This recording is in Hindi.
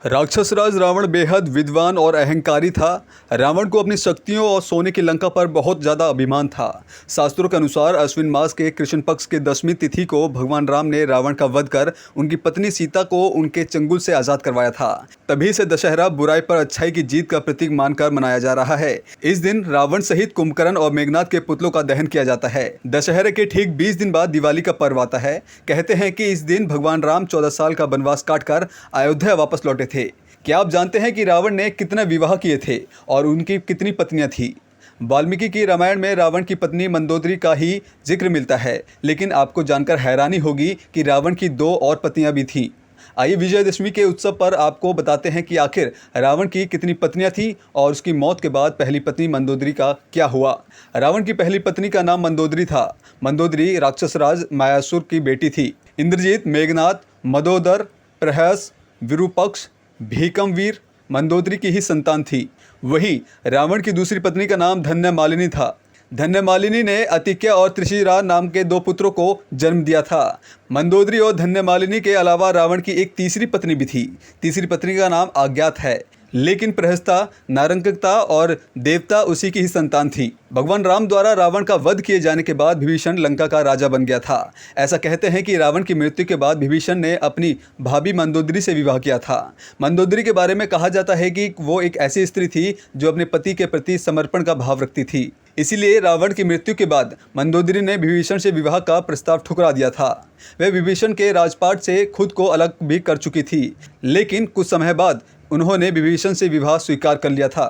राक्षस राज रावण बेहद विद्वान और अहंकारी था। रावण को अपनी शक्तियों और सोने की लंका पर बहुत ज़्यादा अभिमान था। शास्त्रों के अनुसार अश्विन मास के कृष्ण पक्ष के 10वीं तिथि को भगवान राम ने रावण का वध कर उनकी पत्नी सीता को उनके चंगुल से आज़ाद करवाया था। तभी से दशहरा बुराई पर अच्छाई की जीत का प्रतीक मानकर मनाया जा रहा है। इस दिन रावण सहित कुंभकर्ण और मेघनाद के पुतलों का दहन किया जाता है। दशहरे के ठीक 20 दिन बाद दिवाली का पर्व आता है। कहते हैं कि इस दिन भगवान राम 14 साल का वनवास काटकर अयोध्या वापस लौटे थे। क्या आप जानते हैं कि रावण ने कितने विवाह किए थे और उनकी कितनी पत्नियां थी? वाल्मीकि की रामायण में रावण की पत्नी मंदोदरी का ही जिक्र मिलता है, लेकिन आपको जानकर हैरानी होगी कि रावण की 2 और पत्नियां भी थीं। आइए विजयदशमी के उत्सव पर आपको बताते हैं कि आखिर रावण की कितनी पत्नियां थीं और उसकी मौत के बाद पहली पत्नी मंदोदरी का क्या हुआ। रावण की पहली पत्नी का नाम मंदोदरी था। मंदोदरी राक्षस राज मायासुर की बेटी थी। इंद्रजीत, मेघनाद, मदोदर, प्रहस, विरूपक्ष, भीकमवीर मंदोदरी की ही संतान थी। वहीं रावण की दूसरी पत्नी का नाम धन्यमालिनी था। धन्यमालिनी ने अतिक्य और त्रिशिरा नाम के 2 पुत्रों को जन्म दिया था। मंदोदरी और धन्यमालिनी के अलावा रावण की एक तीसरी पत्नी भी थी। तीसरी पत्नी का नाम अज्ञात है, लेकिन प्रहस्ता, नारंगकता और देवता उसी की ही संतान थी। भगवान राम द्वारा रावण का वध किए जाने के बाद विभीषण लंका का राजा बन गया था। ऐसा कहते हैं कि रावण की मृत्यु के बाद विभीषण ने अपनी भाभी मंदोदरी से विवाह किया था। मंदोदरी के बारे में कहा जाता है कि वो एक ऐसी स्त्री थी जो अपने पति के प्रति समर्पण का भाव रखती थी। इसीलिए रावण की मृत्यु के बाद मंदोदरी ने विभीषण से विवाह का प्रस्ताव ठुकरा दिया था। वह विभीषण के राजपाट से खुद को अलग भी कर चुकी थी, लेकिन कुछ समय बाद उन्होंने विभीषण से विवाह स्वीकार कर लिया था।